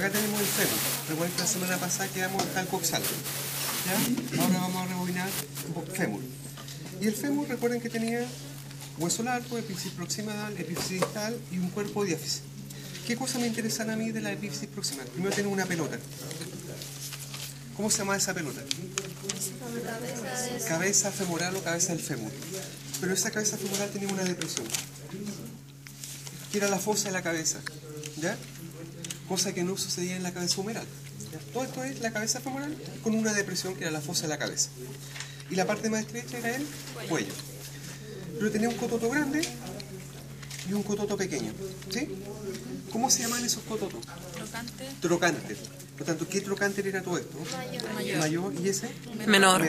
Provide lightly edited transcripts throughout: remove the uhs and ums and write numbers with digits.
Acá tenemos el fémur. Recuerden que la semana pasada quedamos hasta el coxal. ¿Ya? Ahora vamos a rebobinar un fémur. Y el fémur, recuerden que tenía hueso largo, epífisis proximal, epífisis distal y un cuerpo diáfisis. ¿Qué cosas me interesan a mí de la epífisis proximal? Primero tengo una pelota. ¿Cómo se llama esa pelota? Cabeza femoral o cabeza del fémur. Pero esa cabeza femoral tenía una depresión, que era la fosa de la cabeza, ¿ya? Cosa que no sucedía en la cabeza humeral. ¿Ya? Todo esto es la cabeza femoral con una depresión que era la fosa de la cabeza. Y la parte más estrecha era el cuello. Pero tenía un cototo grande y un cototo pequeño, ¿sí? ¿Cómo se llaman esos cototos? Trocánter. Por lo tanto, ¿qué trocánter era todo esto? Mayor. ¿Y ese? Menor.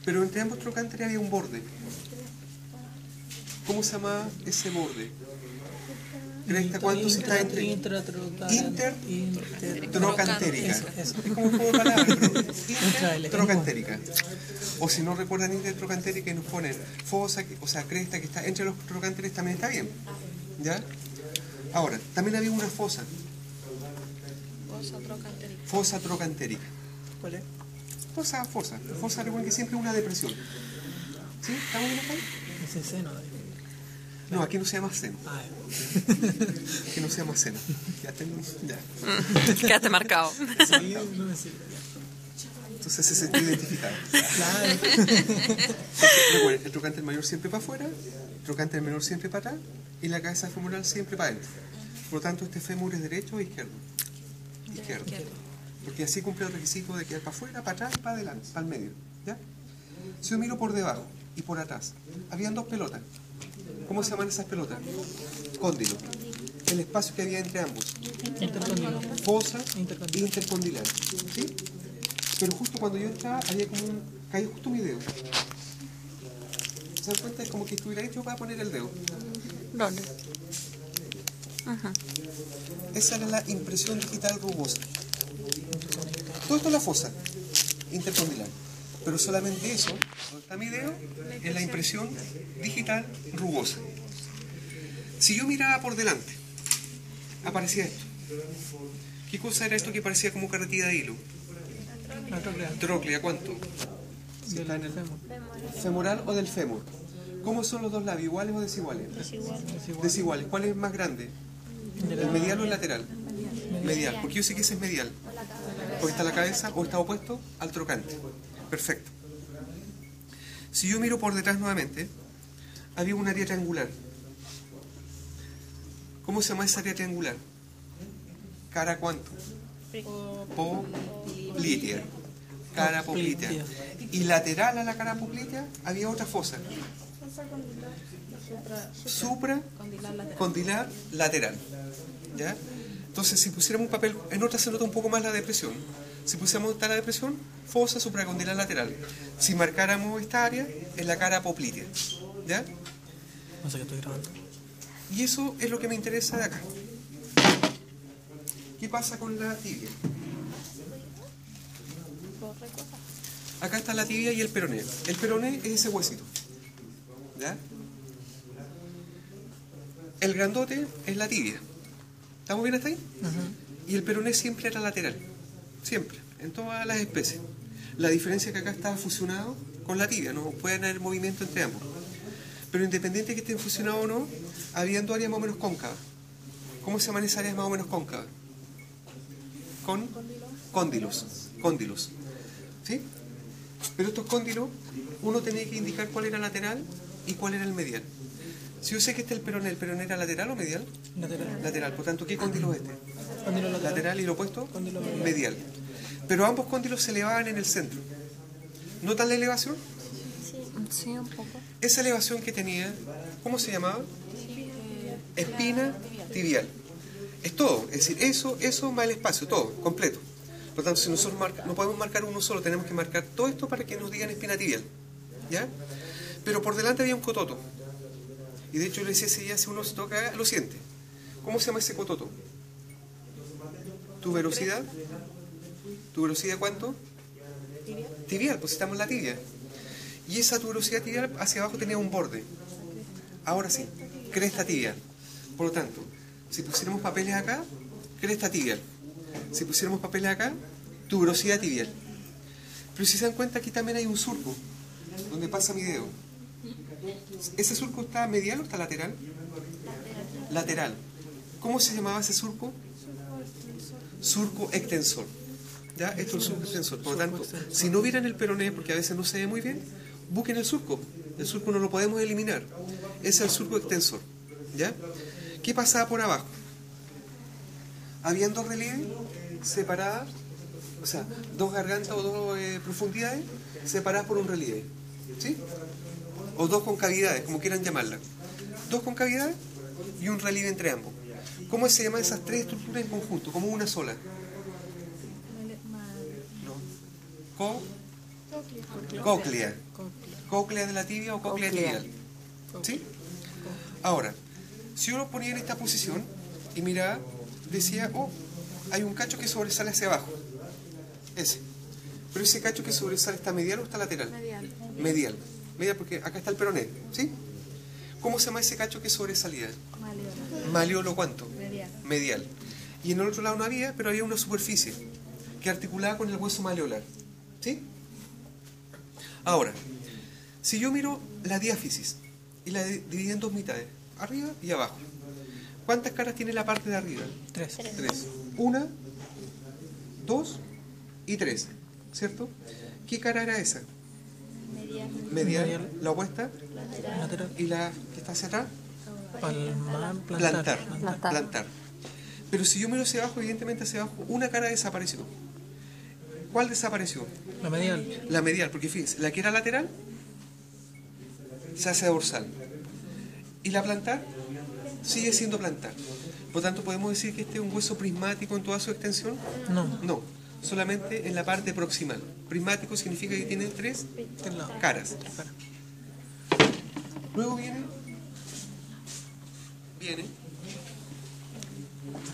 Pero entre ambos trocánteres había un borde. ¿Cómo se llama ese borde? ¿Cresta cuánto se está entre? Intertrocantérica. Es como un juego de palabras, pero intertrocantérica. O si no recuerdan intertrocantérica y nos ponen fosa, o sea, cresta que está entre los trocánteres también está bien. ¿Ya? Ahora, también había una fosa. Fosa trocantérica. ¿Cuál es? Fosa. Fosa, recuerden que siempre es una depresión. ¿Sí? ¿Estamos bien acá? Ese seno. No, aquí no se llama seno. Aquí no se llama seno. Ya. Quedaste marcado. Entonces se sintió identificado. Claro. Recuerden, el trocánter mayor siempre para afuera, el trocánter menor siempre para atrás y la cabeza femoral siempre para adentro. Por lo tanto, este fémur es derecho o izquierdo. Izquierdo. Porque así cumple el requisito de quedar para afuera, para atrás y para adelante, para el medio. ¿Ya? Si yo miro por debajo y por atrás, habían dos pelotas. ¿Cómo se llaman esas pelotas? Cóndilo. El espacio que había entre ambos. Fosa intercondilar. ¿Sí? Pero justo cuando yo entraba, había como cayó justo mi dedo. ¿Se dan cuenta? Es como que estuviera hecho para poner el dedo. ¿Dónde? Esa era la impresión digital rugosa. Todo esto es la fosa intercondilar. Pero solamente eso, donde está mi dedo, es la impresión digital rugosa. Si yo miraba por delante, aparecía esto. ¿Qué cosa era esto que parecía como carretilla de hilo? Tróclea, ¿cuánto? Si está en el femoral o del fémur. ¿Cómo son los dos labios? ¿Iguales o desiguales? Desiguales. ¿Cuál es más grande? ¿El medial o el lateral? Medial. Porque yo sé que ese es medial. Porque está la cabeza o está opuesto al trocante. Perfecto. Si yo miro por detrás nuevamente, había un área triangular. ¿Cómo se llama esa área triangular? ¿Cara cuánto? Poplitea. Cara poplitea. Y lateral a la cara poplitea había otra fosa. Supracondilar lateral. ¿Ya? Entonces, si pusiéramos un papel, en otra se nota un poco más la depresión. Si pusiéramos la depresión, fosa supracondilar lateral. Si marcáramos esta área, es la cara poplitea. ¿Ya? No sé qué estoy grabando. Y eso es lo que me interesa de acá. ¿Qué pasa con la tibia? Acá está la tibia y el peroné. El peroné es ese huesito. ¿Ya? El grandote es la tibia. ¿Estamos bien hasta ahí? Y el peroné siempre era lateral. Siempre, en todas las especies. La diferencia es que acá está fusionado con la tibia, no pueden haber movimiento entre ambos. Pero independiente de que estén fusionados o no, habían dos áreas más o menos cóncavas. ¿Cómo se llaman esas áreas más o menos cóncavas? Cóndilos. ¿Sí? Pero estos cóndilos, uno tenía que indicar cuál era lateral y cuál era el medial. Si yo sé que este es el peroné era lateral o medial? Lateral. Por tanto, ¿qué cóndilo es este? Cóndilo Lateral y lo opuesto, medial. medial. Pero ambos cóndilos se elevaban en el centro. ¿Notan la elevación? Sí, un poco. Esa elevación que tenía, ¿cómo se llamaba? Espina tibial. Es todo, es decir, eso más el espacio, todo, completo. Por lo tanto, si nosotros no podemos marcar uno solo, tenemos que marcar todo esto para que nos digan espina tibial. ¿Ya? Pero por delante había un cototo. Y de hecho, le decía, si uno se toca, lo siente. ¿Cómo se llama ese cototo? ¿Tuberosidad? ¿Tuberosidad cuánto? Tibial, pues estamos en la tibia. Y esa tuberosidad tibial hacia abajo tenía un borde. Ahora sí, cresta tibial. Por lo tanto, si pusiéramos papeles acá, cresta tibial. Si pusiéramos papeles acá, tuberosidad tibial. Pero si se dan cuenta, aquí también hay un surco, donde pasa mi dedo. ¿Ese surco está medial o está lateral? Lateral. ¿Cómo se llamaba ese surco? Surco extensor. ¿Ya? Esto es el surco extensor. Por lo tanto, si no vieran el peroné, porque a veces no se ve muy bien, busquen el surco. El surco no lo podemos eliminar. Ese es el surco extensor. ¿Ya? ¿Qué pasaba por abajo? Habían dos relieves separadas, o sea, dos gargantas o dos profundidades separadas por un relieve. ¿Sí? O dos concavidades, como quieran llamarla. Dos concavidades y un relieve entre ambos. ¿Cómo se llaman esas tres estructuras en conjunto? Como una sola. No. Cóclea. Cóclea de la tibia o cóclea tibial. ¿Sí? Ahora, si uno ponía en esta posición y miraba, decía, oh, hay un cacho que sobresale hacia abajo. Ese. Pero ese cacho que sobresale, ¿está medial o está lateral? Medial. Medial. Medial porque acá está el peroné. ¿Sí? ¿Cómo se llama ese cacho que sobresalía? Maleolo, ¿cuánto? Medial. Y en el otro lado no había, pero había una superficie que articulaba con el hueso maleolar. ¿Sí? Ahora, si yo miro la diáfisis y la dividí en dos mitades, arriba y abajo, ¿cuántas caras tiene la parte de arriba? Tres. Tres. Una, dos y tres. ¿Cierto? ¿Qué cara era esa? Medial. La opuesta. Lateral. Y la que está hacia atrás. Palmar. Plantar. Pero si yo miro hacia abajo, evidentemente hacia abajo, una cara desapareció. ¿Cuál desapareció? La medial. La medial, porque fíjense, la que era lateral se hace dorsal. Y la plantar sigue siendo plantar. Por tanto, ¿podemos decir que este es un hueso prismático en toda su extensión? No. No, solamente en la parte proximal. Prismático significa que tiene tres Del lado. caras. Luego viene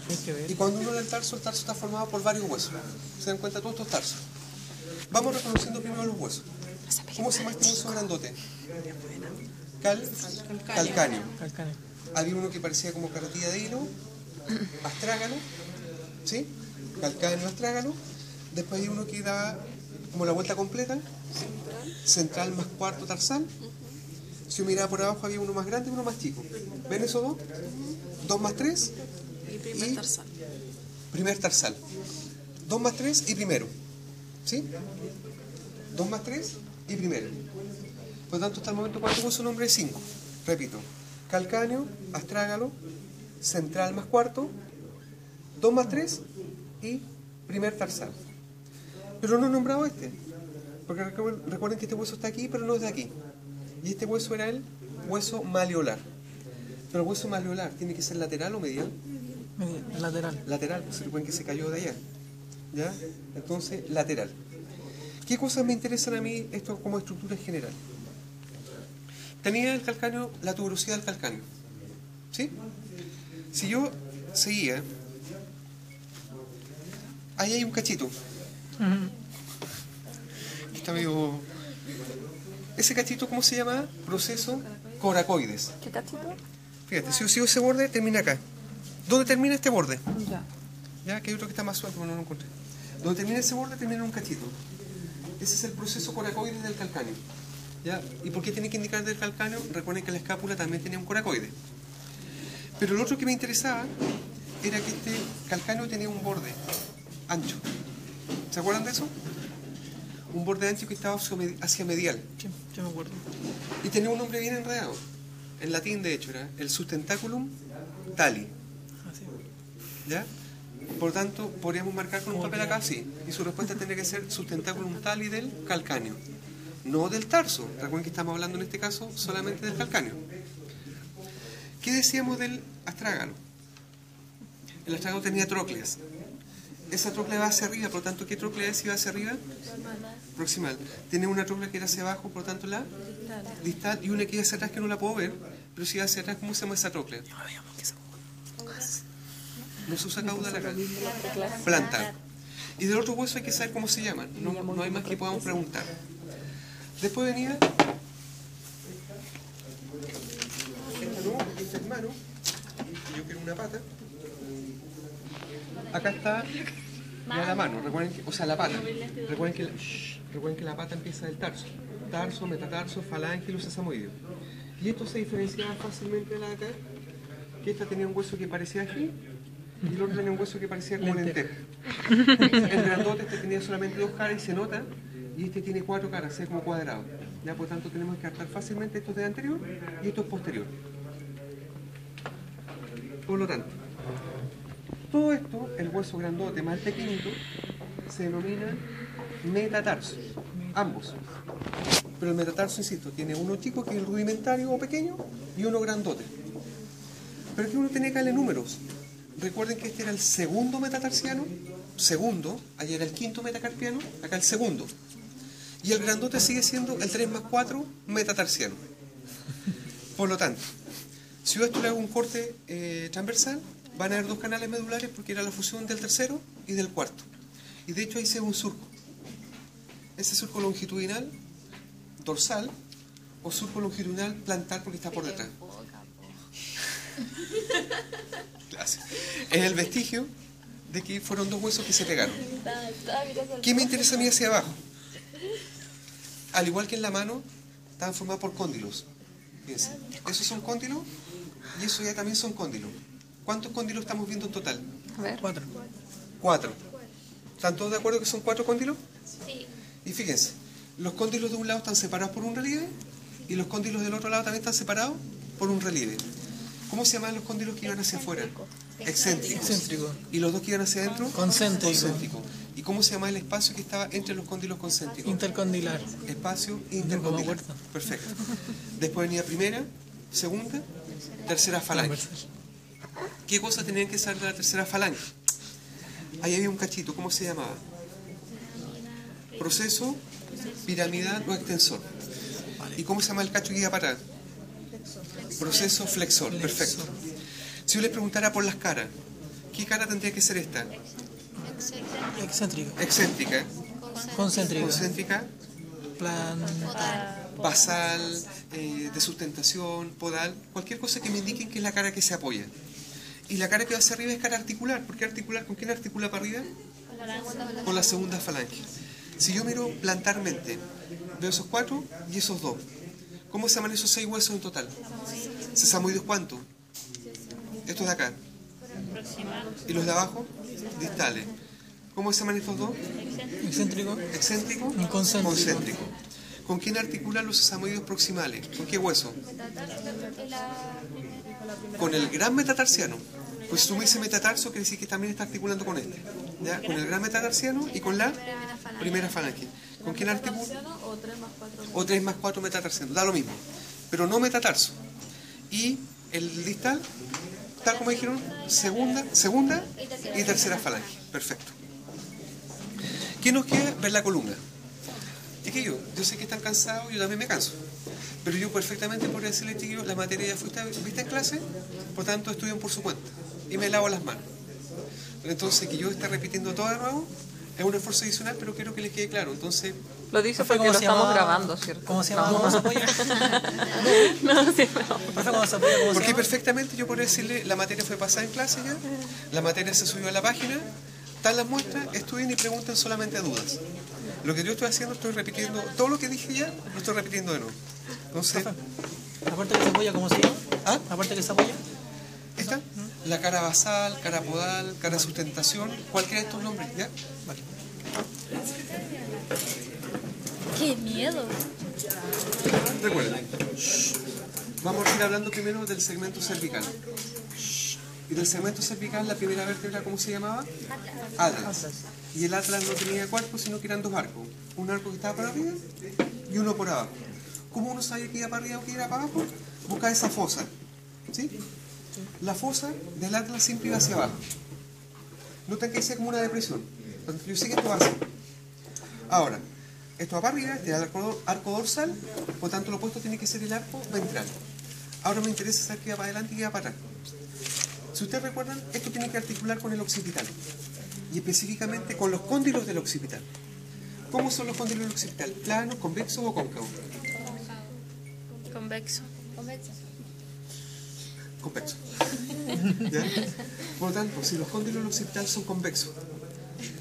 Hay que ver. y cuando uno ve el tarso está formado por varios huesos. ¿Se dan cuenta todos estos tarsos? Vamos reconociendo primero los huesos. ¿Cómo se llama este hueso grandote? Calcáneo. Calcáneo. Había uno que parecía como carretilla de hilo, astrágalo, ¿sí? Calcáneo, astrágalo. Después hay uno que da como la vuelta completa, central más cuarto tarsal. Si uno miraba por abajo había uno más grande y uno más chico. ¿Ven esos dos? 2 más 3 Y primer tarsal. primer tarsal. 2 más 3 y primero. ¿Sí? 2 más 3 y primero. Por lo tanto, hasta el momento, ¿cuánto hueso nombre es 5? Repito. Calcáneo, astrágalo, central más cuarto, 2 más 3 y primer tarsal. Pero no he nombrado este. Porque recuerden que este hueso está aquí, pero no es de aquí. Y este hueso era el hueso maleolar. Pero el hueso maleolar tiene que ser lateral o medial. Lateral. Lateral, pues recuerden que se cayó de allá. ¿Ya? Entonces, lateral. ¿Qué cosas me interesan a mí esto como estructura en general? Tenía el calcáneo, la tuberosidad del calcáneo. ¿Sí? Si yo seguía, ahí hay un cachito. Está medio... Ese cachito, ¿cómo se llama? Proceso coracoides. ¿Qué cachito? Fíjate, si yo sigo ese borde, termina acá. ¿Dónde termina este borde? Ya. Ya, que hay otro que está más suelto, pero no lo encontré. Donde termina ese borde, termina en un cachito. Ese es el proceso coracoides del calcáneo. ¿Ya? ¿Y por qué tiene que indicar del calcáneo? Recuerden que la escápula también tenía un coracoide. Pero lo otro que me interesaba era que este calcáneo tenía un borde ancho. ¿Se acuerdan de eso? Un borde ancho que estaba hacia medial. Sí, yo me acuerdo. Y tenía un nombre bien enredado. En latín, de hecho, era el sustentaculum tali. Así. ¿Ya? Por tanto, podríamos marcar con un papel acá, sí. Y su respuesta tendría que ser sustentaculum tali del calcáneo. No del tarso. Recuerden que estamos hablando en este caso solamente del calcáneo. ¿Qué decíamos del astrágalo? El astrágalo tenía trócleas. Esa tróclea va hacia arriba, por lo tanto, ¿qué tróclea es si va hacia arriba? Proximal. Tiene una tróclea que era hacia abajo, por lo tanto, la distal, y una que iba hacia atrás que no la puedo ver, pero si va hacia atrás, ¿cómo se llama esa tróclea? No se usa caudal acá. Plantar. Y del otro hueso hay que saber cómo se llaman. No hay más que podamos preguntar. Después venía esta hermano, yo quiero una pata. acá está ya la mano, recuerden que, o sea, la pata. Recuerden que la pata empieza del tarso. Tarso, metatarso, falange y los sesamoides. Y esto se diferenciaba fácilmente de la de acá, que esta tenía un hueso que parecía ají y el otro tenía un hueso que parecía como lenteja. El grandote este tenía solamente 2 caras y se nota, y este tiene 4 caras, se ve como cuadrado. Ya, por tanto, tenemos que captar fácilmente estos de anterior y estos posterior. Por lo tanto, todo esto, el hueso grandote más pequeñito, se denomina metatarso, ambos. Pero el metatarso, insisto, tiene uno chico que es el rudimentario o pequeño y uno grandote. Pero aquí uno tiene que darle números. Recuerden que este era el segundo metatarsiano, segundo, allá era el quinto metacarpiano, acá el segundo. Y el grandote sigue siendo el 3 más 4 metatarsiano. Por lo tanto, si yo a esto le hago un corte transversal, van a haber 2 canales medulares porque era la fusión del tercero y del cuarto. Y de hecho ahí se ve un surco. Ese surco longitudinal, dorsal, o surco longitudinal plantar porque está por detrás. Gracias. Es el vestigio de que fueron 2 huesos que se pegaron. ¿Qué me interesa a mí hacia abajo? Al igual que en la mano, estaban formados por cóndilos. Fíjense, esos son cóndilos y esos ya también son cóndilos. ¿Cuántos cóndilos estamos viendo en total? A ver. 4. 4. ¿Están todos de acuerdo que son 4 cóndilos? Sí. Y fíjense, los cóndilos de un lado están separados por un relieve y los cóndilos del otro lado también están separados por un relieve. ¿Cómo se llaman los cóndilos que iban hacia afuera? Excéntricos. Excéntrico. ¿Y los dos que iban hacia adentro? Concéntrico. ¿Y cómo se llama el espacio que estaba entre los cóndilos concéntricos? Intercondilar. Espacio me intercondilar. acuerdo. Perfecto. Después venía primera, segunda, tercera falange. ¿Qué cosas tenían que ser de la tercera falange? Ahí había un cachito, ¿cómo se llamaba? Proceso piramidal o extensor. ¿Y cómo se llama el cacho que iba para atrás? Proceso flexor, perfecto. Si yo les preguntara por las caras, ¿qué cara tendría que ser esta? Excéntrico. Excéntrica, Concéntrico. concéntrica, Plan. basal, de sustentación, podal, cualquier cosa que me indiquen que es la cara que se apoya. Y la cara que va hacia arriba es cara articular. ¿Por qué articular? ¿Con quién articula para arriba? Con la segunda falange. Si yo miro plantarmente, veo esos 4 y esos 2. ¿Cómo se llaman esos 6 huesos en total? ¿Sesamoides cuánto? Estos de acá. ¿Y los de abajo? Distales. ¿Cómo se llaman estos 2? Excéntrico. ¿Excéntrico? Y concéntrico. Concéntrico. ¿Con quién articulan los sesamoides proximales? ¿Con qué hueso? Con el gran metatarsiano. Pues si tú me dices metatarso, quiere decir que también está articulando con este. ¿Ya? Con el gran metatarsiano y con la primera falange. ¿Con quién articula? O 3 más 4 metatarsiano. Da lo mismo. Pero no metatarso. Y el distal, tal como dijeron, segunda y tercera falange. Perfecto. ¿Qué nos queda? Ver la columna. Chiquillos, yo sé que están cansados, yo también me canso. Pero yo perfectamente podría decirle, chiquillos, la materia ya fuiste vista en clase, por tanto estudian por su cuenta. Y me lavo las manos. Entonces, que yo esté repitiendo todo de nuevo es un esfuerzo adicional, pero quiero que les quede claro. Entonces, Lo dice Profe, porque ¿cómo lo se estamos llama? grabando, ¿cierto? ¿Cómo se llama? No, ¿Cómo se apoya? no, sí, no. Profe, ¿cómo se apoya? ¿Cómo se porque llama? perfectamente yo podría decirle, la materia fue pasada en clase ya, la materia se subió a la página, están las muestras, estudien y pregunten solamente dudas. Lo que yo estoy haciendo, estoy repitiendo, todo lo que dije ya, lo estoy repitiendo de nuevo. Entonces, La parte que se apoya, ¿cómo se llama? ¿ah? La parte que se apoya. Esta, la cara basal, cara podal, cara sustentación, cualquiera de estos nombres, ¿ya? Vale. ¡Qué miedo! Recuerden, vamos a ir hablando primero del segmento cervical. Y del segmento cervical, la primera vértebra, ¿cómo se llamaba? Atlas. Y el atlas no tenía cuerpo, sino que eran 2 arcos. Un arco que estaba para arriba y uno por abajo. ¿Cómo uno sabía que iba para arriba o que iba para abajo? Busca esa fosa. ¿Sí? La fosa del atlas siempre iba hacia abajo. Noten que sea como una depresión. Cuando yo sé que esto va así. Ahora, esto va para arriba, este es el arco dorsal, por tanto lo opuesto tiene que ser el arco ventral. Ahora me interesa saber qué va para adelante y qué va para atrás. Si ustedes recuerdan, esto tiene que articular con el occipital. Y específicamente con los cóndilos del occipital. ¿Cómo son los cóndilos del occipital? ¿Planos, convexos o cóncavos? Convexo. Convexos. ¿Ya? Por lo tanto, si los cóndilos occidentales son convexos,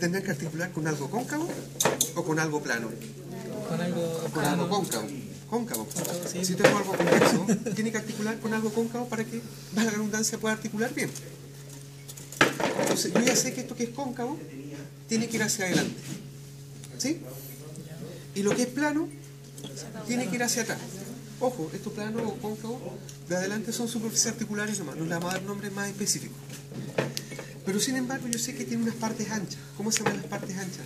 tendrán que articular con algo cóncavo o con algo plano. Con algo Con algo cóncavo. Cóncavo. Sí. Si tengo algo convexo, tiene que articular con algo cóncavo para que, valga la redundancia, pueda articular bien. Entonces, yo ya sé que esto que es cóncavo tiene que ir hacia adelante. ¿Sí? Y lo que es plano tiene que ir hacia atrás. Ojo, estos planos o cóncavos de adelante son superficies articulares nomás, nos le vamos a dar nombres más específicos. Pero sin embargo, yo sé que tiene unas partes anchas. ¿Cómo se llaman las partes anchas?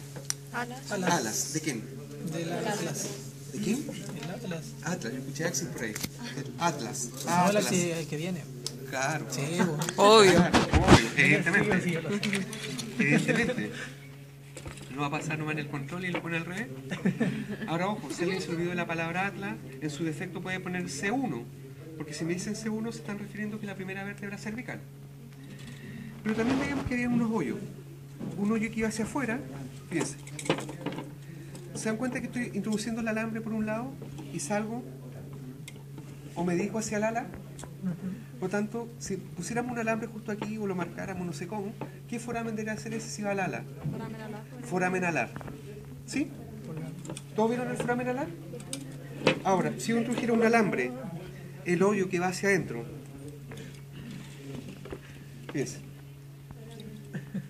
Alas. ¿De quién? del Atlas. ¿De quién? El Atlas. Atlas, yo escuché Axis por ahí. Atlas. No, Atlas sí, el que viene. Claro. Sí, bueno. Obvio. Claro, obvio, evidentemente. Sí, yo lo sé. Evidentemente. No va a pasar nomás en el control y lo pone al revés. Ahora, ojo, si alguien se olvidó de la palabra Atlas, en su defecto puede poner C1. Porque si me dicen C1 se están refiriendo que es la primera vértebra cervical. Pero también veíamos que había unos hoyos. Un hoyo que iba hacia afuera, fíjense. ¿Se dan cuenta que estoy introduciendo el alambre por un lado y salgo o me dirijo hacia el ala? Por lo tanto, si pusiéramos un alambre justo aquí o lo marcáramos no sé cómo, ¿qué foramen debería hacer ese si va al ala? Foramen alar. ¿Sí? ¿Todos vieron el foramen alar? Ahora, si yo introdujera un alambre, el hoyo que va hacia adentro, fíjense.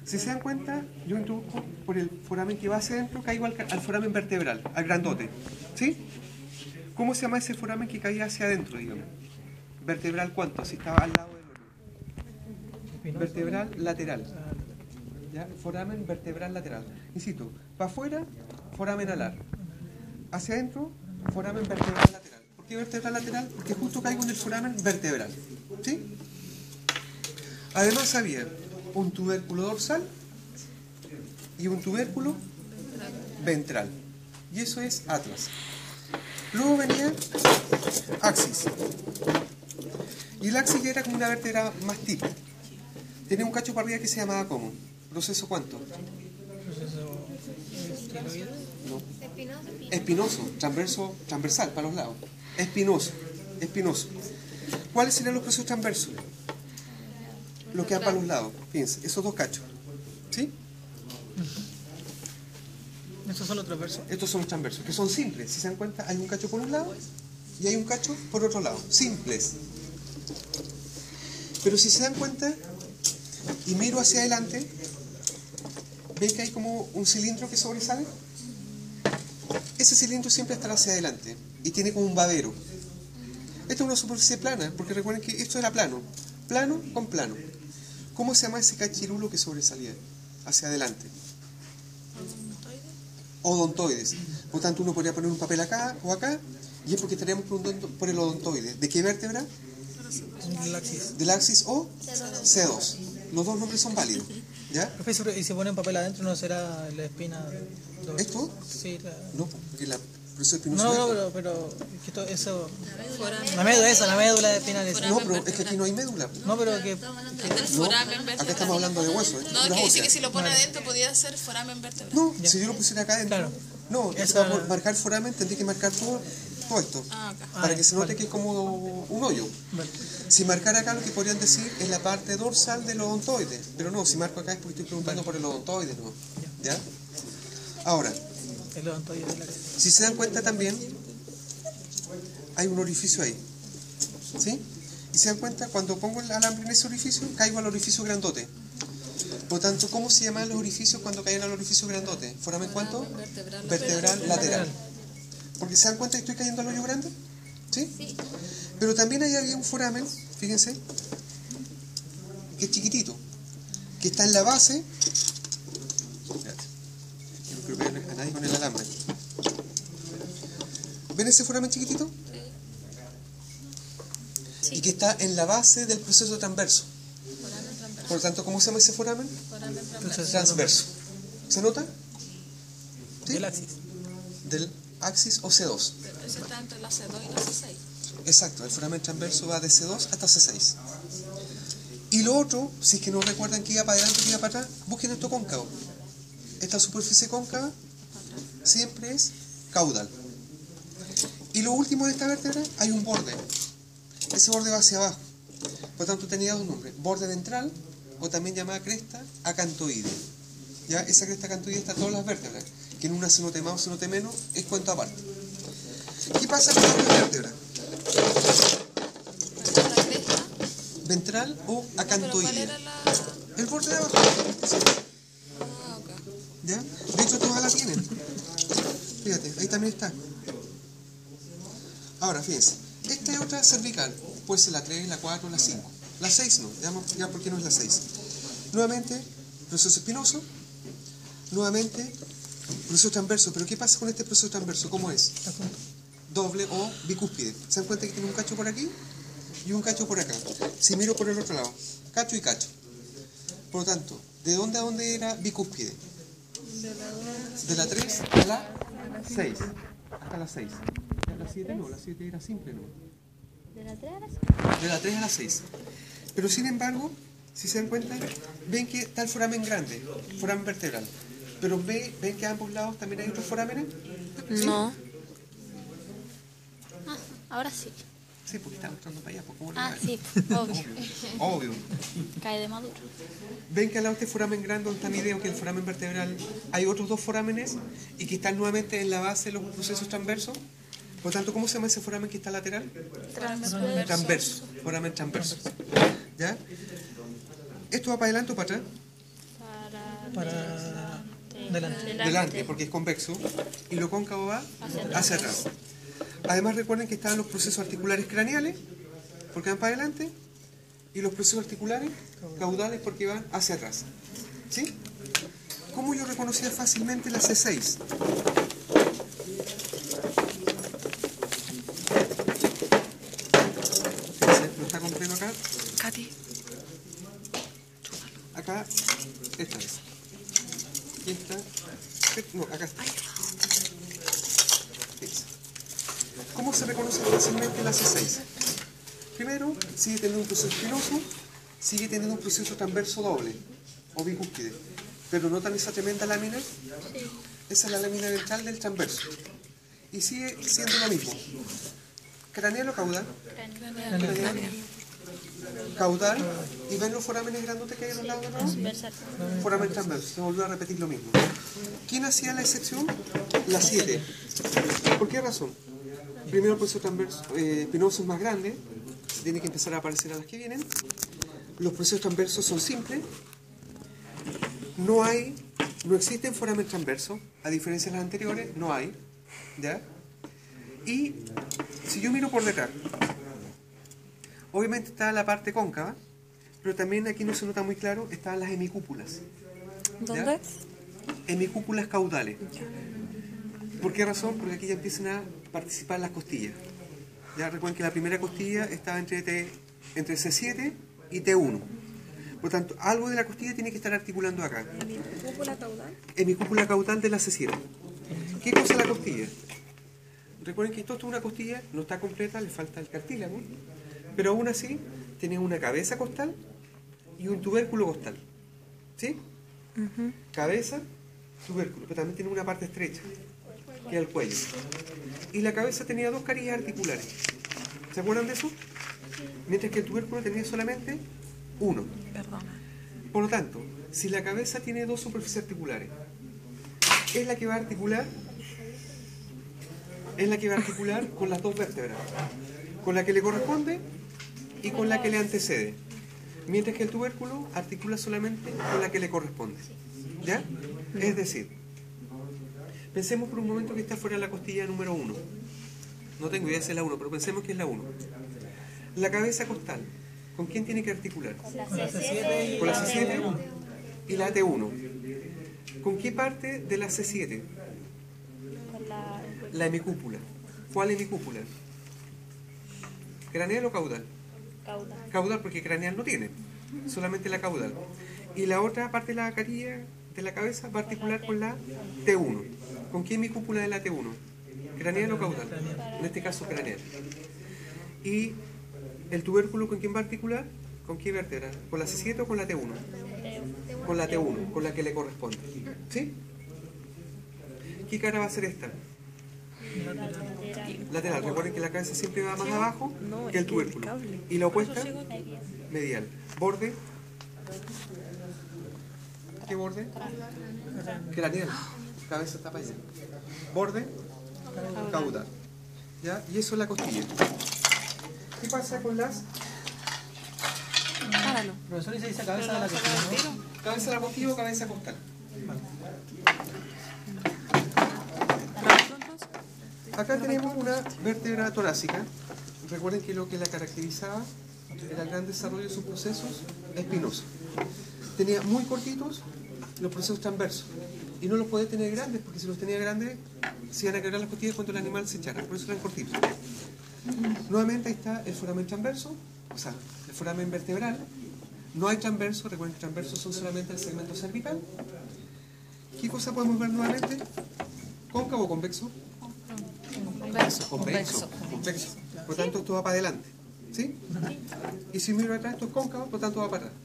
Si se dan cuenta, yo introduzco por el foramen que va hacia adentro, caigo al foramen vertebral, al grandote. ¿Sí? ¿Cómo se llama ese foramen que caía hacia adentro, digamos? ¿Vertebral cuánto? Si estaba al lado del hoyo. Vertebral lateral. ¿Ya? Foramen vertebral lateral. Insisto, para afuera, foramen alar. Hacia adentro, foramen vertebral lateral. ¿Por qué vertebral lateral? Porque justo caigo en el foramen vertebral. ¿Sí? Además había un tubérculo dorsal y un tubérculo ventral. Y eso es Atlas. Luego venía Axis. Y el Axis ya era como una vértebra más típica. Tenía un cacho para arriba que se llamaba ¿cómo? ¿Proceso cuánto? Proceso estiloide. No. Espinoso, transversal para los lados. Espinoso. ¿Cuáles serían los procesos transversos? Lo que da para los lados. Fíjense, esos dos cachos. ¿Sí? Estos son los transversos. Estos son los transversos, que son simples. Si se dan cuenta, hay un cacho por un lado y hay un cacho por otro lado. Simples. Pero si se dan cuenta y miro hacia adelante, ¿ven que hay como un cilindro que sobresale? Ese cilindro siempre estará hacia adelante y tiene como un babero. Esta es una superficie plana, porque recuerden que esto era plano. Plano con plano. ¿Cómo se llama ese cachirulo que sobresalía hacia adelante? Odontoides. Por tanto, uno podría poner un papel acá o acá, y es porque estaríamos preguntando por el odontoide. ¿De qué vértebra? Del Axis. Del axis o C2. Los dos nombres son válidos. ¿Ya? Profesor, ¿y si ponen papel adentro no será la espina? ¿Esto? Sí, No, porque la profesora Espinosa. no, pero es que eso... La médula espinal. No, pero es que aquí no hay médula. No, pero que... Del No, foramen acá vertebral. estamos hablando de hueso. No, es que dice que si lo pone adentro podía ser foramen vertebral. No, si yo lo pusiera acá adentro. Claro. No, es que Esa- para marcar foramen tendría que marcar todo esto. Ah, acá. Para que se note vale. que es como un hoyo. Vale. Si marcar acá, lo que podrían decir es la parte dorsal del odontoide. Pero no, si marco acá es porque estoy preguntando por el odontoide, ¿no? ¿Ya? Ahora, El odontoide del Axis. si se dan cuenta también, hay un orificio ahí. ¿Sí? Y se dan cuenta, cuando pongo el alambre en ese orificio, caigo al orificio grandote. Por lo tanto, ¿cómo se llaman los orificios cuando caen al orificio grandote? ¿Foramen cuánto? Vertebral lateral. Porque se dan cuenta que estoy cayendo al hoyo grande. ¿Sí? Pero también ahí había un foramen, fíjense, que es chiquitito, que está en la base. Espérate, no quiero pegar a nadie con el alambre. ¿Ven ese foramen chiquitito? Y que está en la base del proceso transverso. Por lo tanto, ¿cómo se llama ese foramen? Transverso. ¿Se nota? ¿Sí? Del Axis. Del axis o C2. Ese está entre la C2 y la C6. Exacto, el foramen transverso va de C2 hasta C6. Y lo otro, si es que no recuerdan que iba para adelante, que iba para atrás, busquen esto cóncavo. Esta superficie cóncava siempre es caudal. Y lo último de esta vértebra, hay un borde. Ese borde va hacia abajo. Por tanto tenía dos nombres, borde ventral o también llamada cresta acantoide. ¿Ya? Esa cresta acantoide está en todas las vértebras, que en una se note más o se note menos, es cuento aparte. ¿Qué pasa con la otra vértebra? La cresta. Ventral o ¿Pero cuál acantoide. era la...? El borde de abajo. Sí. Ah, ok. ¿Ya? De hecho todas la tienen. Fíjate, ahí también está. Ahora, fíjense. Esta es otra cervical. Puede ser la 3, la 4, la 5. La 6 no. Ya porque no es la 6. Nuevamente, proceso espinoso. Nuevamente, proceso transverso. Pero ¿qué pasa con este proceso transverso? ¿Cómo es? Doble o bicúspide. ¿Se dan cuenta que tiene un cacho por aquí y un cacho por acá? Si miro por el otro lado, cacho y cacho. Por lo tanto, ¿de dónde a dónde era bicúspide? De la 3 a la 6. Hasta la 6. La 7 no, la 7 era simple, ¿no? ¿De la 3 a la 6? De la 3 a la 6. Pero sin embargo, si se dan cuenta, ven que está el foramen grande, foramen vertebral. Pero ven que a ambos lados también hay otros forámenes. ¿Sí? No. Ah, ahora sí. Sí, porque está mostrando para allá. Pues, ¿cómo lo Ah, ven? sí, obvio. Obvio. Cae de maduro. Ven que al lado de este foramen grande donde está mi dedo, que el foramen vertebral, hay otros dos forámenes y que están nuevamente en la base de los procesos transversos. Por tanto, ¿cómo se llama ese foramen que está lateral? Transverso. Foramen transverso. ¿Ya? ¿Esto va para adelante o para atrás? Para delante. Delante, porque es convexo. Y lo cóncavo va hacia atrás. Además, recuerden que están los procesos articulares craneales, porque van para adelante, y los procesos articulares caudales, porque van hacia atrás. ¿Sí? ¿Cómo yo reconocía fácilmente la C6? Fíjense, lo está completo acá. Katy. Acá, esta es. Y esta. No, acá está. Fíjense. ¿Cómo se reconoce fácilmente la C6? Primero, sigue teniendo un proceso espinoso, sigue teniendo un proceso transverso doble o bicúspide. Pero notan esa tremenda lámina. Esa es la lámina ventral del transverso. Y sigue siendo lo mismo. ¿Craneal o caudal? Craneal. Caudal. ¿Y ven los forámenes grandotes que hay a los lados de nuevo? Foramen transverso. Se volvió a repetir lo mismo. ¿Quién hacía la excepción? La 7. ¿Por qué razón? Primero el proceso transverso espinoso es más grande. Tiene que empezar a aparecer a las que vienen. Los procesos transversos son simples. No existen foramen transversos, a diferencia de las anteriores, no hay. ¿Ya? Y si yo miro por detrás, obviamente está la parte cóncava, pero también aquí no se nota muy claro, están las hemicúpulas. ¿Dónde? Hemicúpulas caudales. ¿Por qué razón? Porque aquí ya empiezan a participar las costillas. Ya recuerden que la primera costilla estaba entre C7 y T1. Por tanto, algo de la costilla tiene que estar articulando acá. ¿Hemicúpula caudal? Hemicúpula caudal de la C7. ¿Qué cosa es la costilla? Recuerden que esto es una costilla, no está completa, le falta el cartílago, pero aún así tiene una cabeza costal y un tubérculo costal. ¿Sí? Cabeza, tubérculo, pero también tiene una parte estrecha, que es el cuello. Y la cabeza tenía dos carillas articulares. ¿Se acuerdan de eso? Mientras que el tubérculo tenía solamente uno. Perdona. Por lo tanto, si la cabeza tiene dos superficies articulares, es la que va a articular con las dos vértebras, con la que le corresponde y con la que le antecede, mientras que el tubérculo articula solamente con la que le corresponde. ¿Ya? Es decir, pensemos por un momento que está fuera la costilla número 1. No tengo idea si es la 1, pero pensemos que es la 1. La cabeza costal, ¿con quién tiene que articular? Con la C7 Con la C7 y la T1. ¿Con qué parte de la C7? con la La hemicúpula. ¿Cuál hemicúpula? ¿Craneal o caudal? caudal. Caudal, porque craneal no tiene, solamente la caudal. Y la otra parte de la carilla de la cabeza va a articular con la T1. ¿Con qué hemicúpula de la T1? ¿Craneal o caudal? En este caso, craneal. ¿Y el tubérculo con quién va a articular? ¿Con qué vértebra? ¿Con la C7 o con la T1? Con la T1, con la que le corresponde. ¿Sí? ¿Qué cara va a ser esta? Lateral. Recuerden que la cabeza siempre va más abajo que el tubérculo. Y la opuesta, medial. Borde. ¿Qué borde? Craneal. Cabeza está para allá. Borde caudal. ¿Ya? Y eso es la costilla. ¿Qué pasa con las? Páralo. Profesor, ¿y se dice cabeza de la costilla, no? Cabeza de la costilla o cabeza costal. Acá tenemos una vértebra torácica. Recuerden que lo que la caracterizaba era el gran desarrollo de sus procesos espinosos. Tenía muy cortitos los procesos transversos. Y no los podía tener grandes, porque si los tenía grandes se iban a quebrar las costillas cuando el animal se echara. Por eso eran cortitos. Nuevamente ahí está el foramen transverso, o sea, el foramen vertebral. No hay transverso, recuerden que transversos son solamente el segmento cervical. ¿Qué cosa podemos ver nuevamente? ¿Cóncavo o convexo? Convexo. Por lo tanto, esto va para adelante. ¿Sí? Y si miro atrás, esto es cóncavo, por lo tanto va para atrás.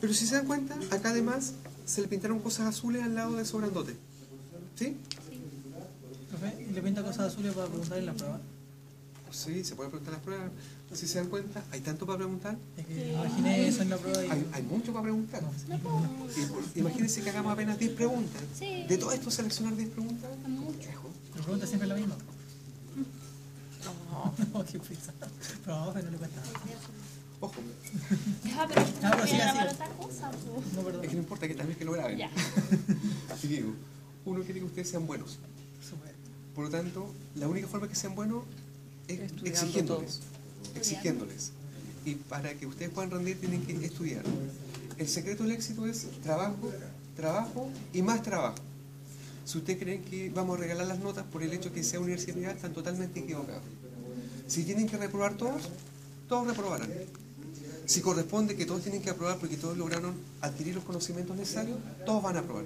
Pero si se dan cuenta, acá además se le pintaron cosas azules al lado de esos grandotes. ¿Sí? Profe, ¿y le pinta cosas azules para preguntar en la prueba? Sí, se puede preguntar en las pruebas. Si se dan cuenta, hay tanto para preguntar. Es que imaginé eso en la prueba y... Hay mucho para preguntar. Imagínense que hagamos apenas 10 preguntas. De todo esto seleccionar 10 preguntas. La pregunta es siempre la misma. No, qué prisa. Pero a Ofe no le cuesta nada. Ojo, pero siga, siga. otra cosa, po. No, perdón. es que no importa que también que lo graben. Ya. Y digo, uno quiere que ustedes sean buenos. Súper. Por lo tanto, la única forma que sean buenos es exigiéndoles. Y para que ustedes puedan rendir tienen que estudiar. El secreto del éxito es trabajo, trabajo y más trabajo. Si ustedes creen que vamos a regalar las notas por el hecho que sea universidad, están totalmente equivocados. Si tienen que reprobar todos reprobarán. Si corresponde que todos tienen que aprobar porque todos lograron adquirir los conocimientos necesarios, todos van a aprobar.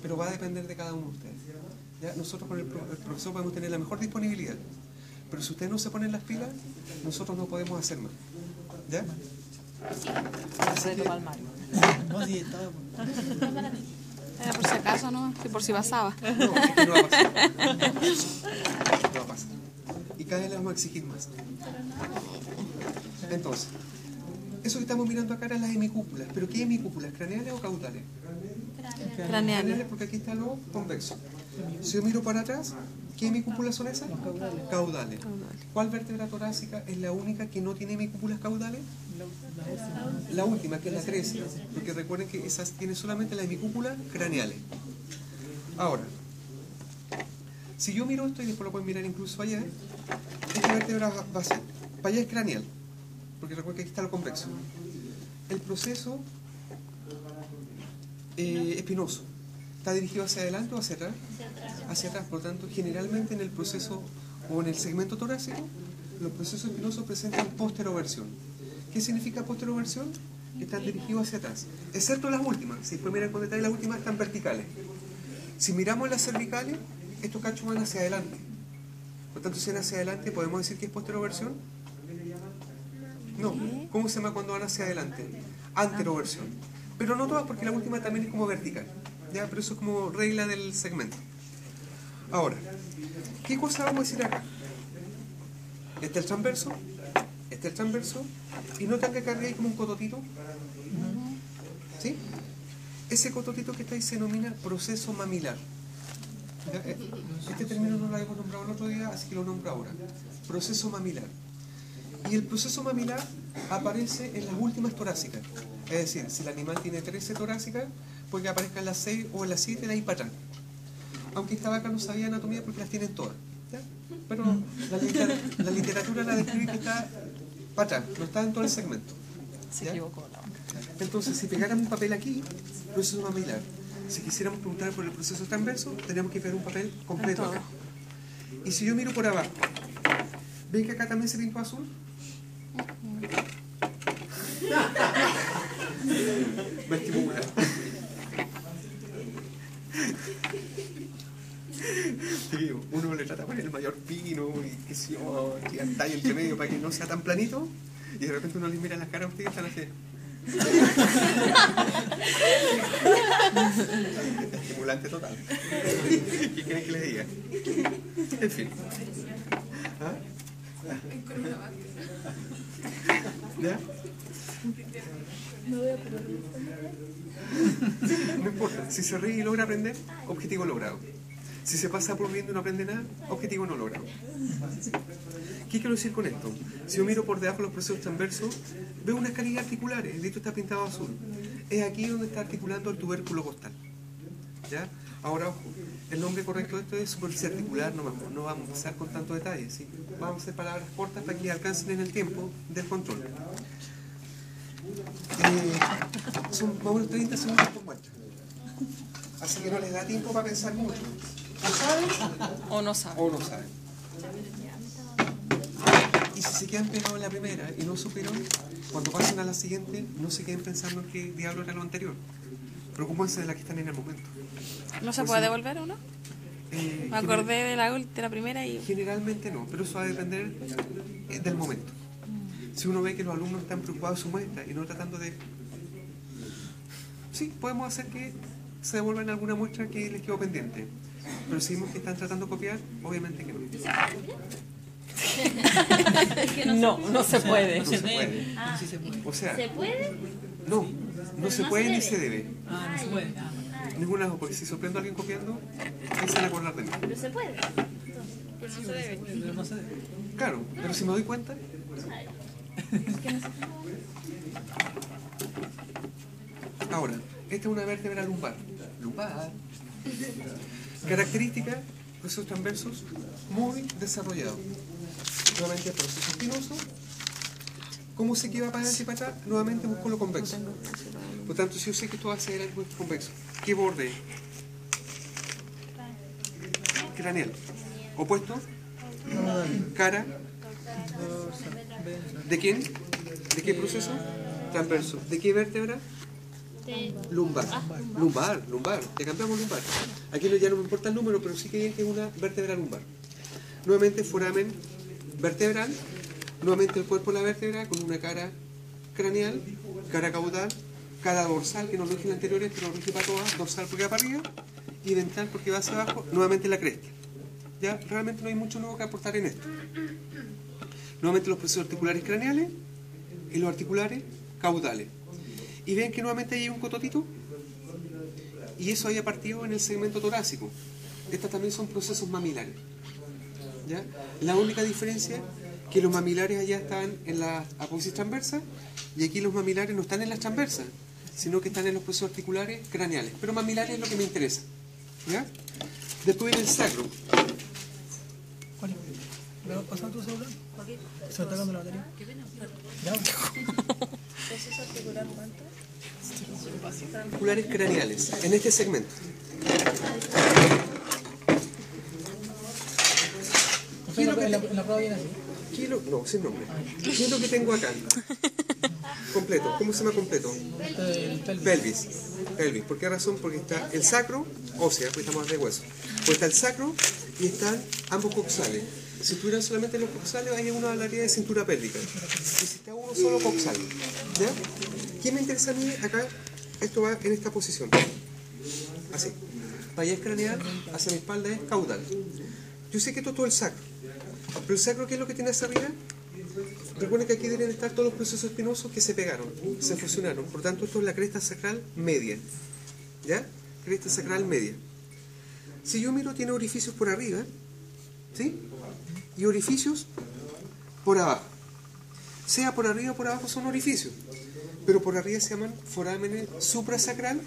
Pero va a depender de cada uno de ustedes. ¿Ya? Nosotros con el profesor podemos tener la mejor disponibilidad. Pero si ustedes no se ponen las pilas, nosotros no podemos hacer más. ¿Ya? No, sí, estaba... Era por si acaso, ¿no? Que por si pasaba. No, es que no va a pasar. No va a pasar. Y cada vez le vamos a exigir más. Entonces, eso que estamos mirando acá eran las hemicúpulas. ¿Pero qué hemicúpulas? ¿Craneales o caudales? Craneales porque aquí está lo convexo. Si yo miro para atrás, ¿qué hemicúpulas son esas? Caudales. ¿Cuál vértebra torácica es la única que no tiene hemicúpulas caudales? La última, que es la 13. Porque recuerden que esas tienen solamente las hemicúpulas craneales. Ahora, si yo miro esto y después lo pueden mirar incluso allá, esta vértebra va a ser, para allá es craneal, porque recuerden que aquí está lo convexo. El proceso espinoso está dirigido hacia adelante o hacia atrás. Hacia atrás, por lo tanto, generalmente en el proceso o en el segmento torácico, los procesos espinosos presentan posteroversión. ¿Qué significa posteroversión? Que están dirigidos hacia atrás, excepto las últimas. Si después miran con detalle, las últimas están verticales. Si miramos las cervicales, estos cachos van hacia adelante. Por tanto, si van hacia adelante, ¿podemos decir que es posteroversión? No. ¿Cómo se llama cuando van hacia adelante? Anteroversión. Pero no todas, porque la última también es como vertical. ¿Ya? Pero eso es como regla del segmento. Ahora, ¿qué cosa vamos a decir acá? Este es el transverso, y notan que acá arriba hay como un cototito. ¿Sí? Ese cototito que está ahí se denomina proceso mamilar. ¿Ya? Este término no lo habíamos nombrado el otro día, así que lo nombro ahora. Proceso mamilar. Y el proceso mamilar aparece en las últimas torácicas. Es decir, si el animal tiene 13 torácicas, puede que aparezca en las 6 o en las 7 de ahí para atrás. Aunque esta vaca no sabía anatomía porque las tienen todas. ¿Ya? Pero la literatura la describe que está para atrás, no está en todo el segmento. Se equivocó la vaca. Entonces, si pegáramos un papel aquí, proceso mamilar. Si quisiéramos preguntar por el proceso transverso, tenemos que pegar un papel completo acá. Y si yo miro por abajo, ¿ven que acá también se pintó azul? Vestibular. Sí, uno le trata de poner el mayor pino y que si yo, talla entre medio para que no sea tan planito, y de repente uno les mira las caras a ustedes y están así. Estimulante total. ¿Qué quieren que les diga? En fin. ¿Ah? ¿Ya? No importa, si se ríe y logra aprender, objetivo logrado. Si se pasa por riendo y no aprende nada, objetivo no logrado. ¿Qué quiero decir con esto? Si yo miro por debajo de los procesos transversos, veo unas carillas articulares, el esto está pintado azul. Es aquí donde está articulando el tubérculo costal. ¿Ya? Ahora, ojo, el nombre correcto de esto es superficie articular, no vamos a pasar con tanto detalle, ¿sí? Vamos a hacer palabras cortas para que alcancen en el tiempo del control. Son más o menos 30 segundos por muestra. Así que no les da tiempo para pensar mucho. O saben O no sabe. o no saben. Y si se quedan pegados en la primera y no supieron, cuando pasen a la siguiente, no se queden pensando en qué diablo era lo anterior. Preocúpense de la que están en el momento. ¿No se Pues puede sí. devolver uno? Me acordé de la primera y... Generalmente no, pero eso va a depender del momento. Si uno ve que los alumnos están preocupados de su muestra y no tratando de... Sí, podemos hacer que se devuelvan alguna muestra que les quedó pendiente. Pero si vemos que están tratando de copiar, obviamente que no. No, no se puede. No se puede. Sí se puede. O sea, ¿Se puede? no se no puede se ni debe. se debe. Ah, no se puede. Ninguna, porque si sorprendo a alguien copiando, ahí se van a acordar de mí. Pero se puede. Pero no se debe. Pero no se debe. Claro, pero si me doy cuenta... Ahora, esta es una vértebra lumbar. Lumbar. Característica, procesos transversos muy desarrollados. Nuevamente proceso espinoso. ¿Cómo sé que va para adelante y para atrás? Nuevamente busco lo convexo. Por tanto, si yo sé que esto va a ser algo convexo, ¿qué borde? Craneal. Opuesto. Cara. ¿De quién? ¿De qué proceso? Transverso. ¿De qué vértebra? Lumbar. Lumbar. Ya cambiamos lumbar. Aquí ya no me importa el número, pero sí que es una vértebra lumbar. Nuevamente foramen vertebral. Nuevamente el cuerpo de la vértebra con una cara craneal, cara caudal, cara dorsal, que no lo dije en anteriores, pero lo dije para todas, dorsal porque va para arriba, y ventral porque va hacia abajo, nuevamente la cresta. Ya realmente no hay mucho nuevo que aportar en esto. Nuevamente los procesos articulares craneales y los articulares caudales. Y ven que nuevamente hay un cototito, y eso haya partido en el segmento torácico. Estas también son procesos mamilares. ¿Ya? La única diferencia que los mamilares allá están en la apófisis transversa y aquí los mamilares no están en las transversas, sino que están en los procesos articulares craneales. Pero mamilares es lo que me interesa. ¿Ya? Después viene el sacro. ¿Cuál es? ¿Le vas pasando tu celular? ¿Se está cargando la batería? Ya. ¿Proceso articular cuánto? Articulares craneales, en este segmento. En la prueba viene así. No, sin nombre. ¿Qué es lo que tengo acá? Completo. ¿Cómo se llama completo? El pelvis. Pelvis. ¿Por qué razón? Porque está el sacro, ósea, pues estamos de hueso. Pues está el sacro y están ambos coxales. Si estuvieran solamente los coxales, hay uno hablaría de cintura pélvica. Y si está uno solo coxal. ¿Ya? ¿Qué me interesa a mí acá? Esto va en esta posición. Así. Para allá es craneal, hacia mi espalda es caudal. Yo sé que esto es todo el sacro. Pero el sacro, ¿qué es lo que tiene hacia arriba? Recuerden que aquí deben estar todos los procesos espinosos que se pegaron, se fusionaron. Por tanto, esto es la cresta sacral media. ¿Ya? Cresta sacral media. Si yo miro, tiene orificios por arriba, ¿sí? Y orificios por abajo. Sea por arriba o por abajo son orificios. Pero por arriba se llaman forámenes suprasacral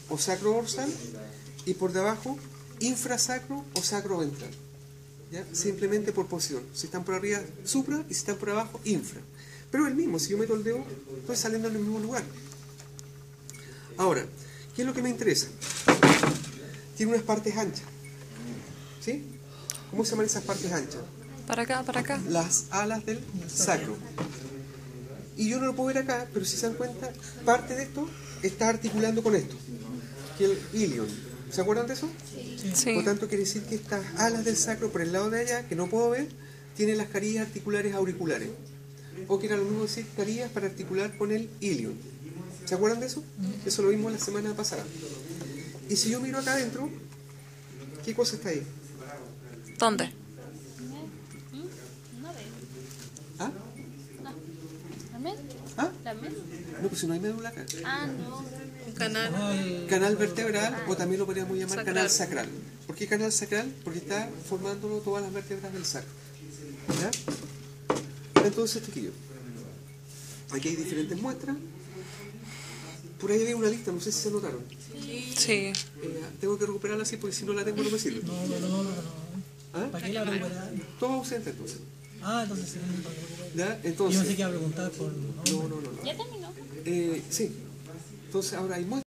o sacro-dorsal y por debajo infrasacro o sacro-ventral. ¿Ya? Simplemente por posición. Si están por arriba, supra, y si están por abajo, infra. Pero el mismo, si yo meto el dedo, estoy saliendo en el mismo lugar. Ahora, ¿qué es lo que me interesa? Tiene unas partes anchas. ¿Sí? ¿Cómo se llaman esas partes anchas? Para acá, para acá. Las alas del sacro. Y yo no lo puedo ver acá, pero si se dan cuenta, parte de esto está articulando con esto, que es el ilion. ¿Se acuerdan de eso? Sí. Por tanto, quiere decir que estas alas del sacro por el lado de allá, que no puedo ver, tienen las carillas articulares auriculares. O que era lo mismo decir carillas para articular con el ilion. ¿Se acuerdan de eso? Eso lo vimos la semana pasada. Y si yo miro acá adentro, ¿qué cosa está ahí? ¿Dónde? No veo. ¿Ah? ¿La med? ¿Ah? ¿La med? No, pues si no hay médula acá. Ah, no. Un canal. Canal vertebral, o también lo podríamos llamar Sacral. canal sacral. ¿Por qué canal sacral? Porque está formándolo todas las vértebras del sacro. ¿Ya? Entonces, chiquillos, aquí hay diferentes muestras. Por ahí hay una lista, no sé si se anotaron. Sí. Tengo que recuperarla así porque si no la tengo no me sirve. No. ¿Ah? ¿Para qué la recuperar? Todo ausente entonces. Ah, entonces sí. ¿Ya? Yo pensé Entonces. que iba a preguntar por... No. ¿Ya terminó? Sí. Entonces ahora hay muestras.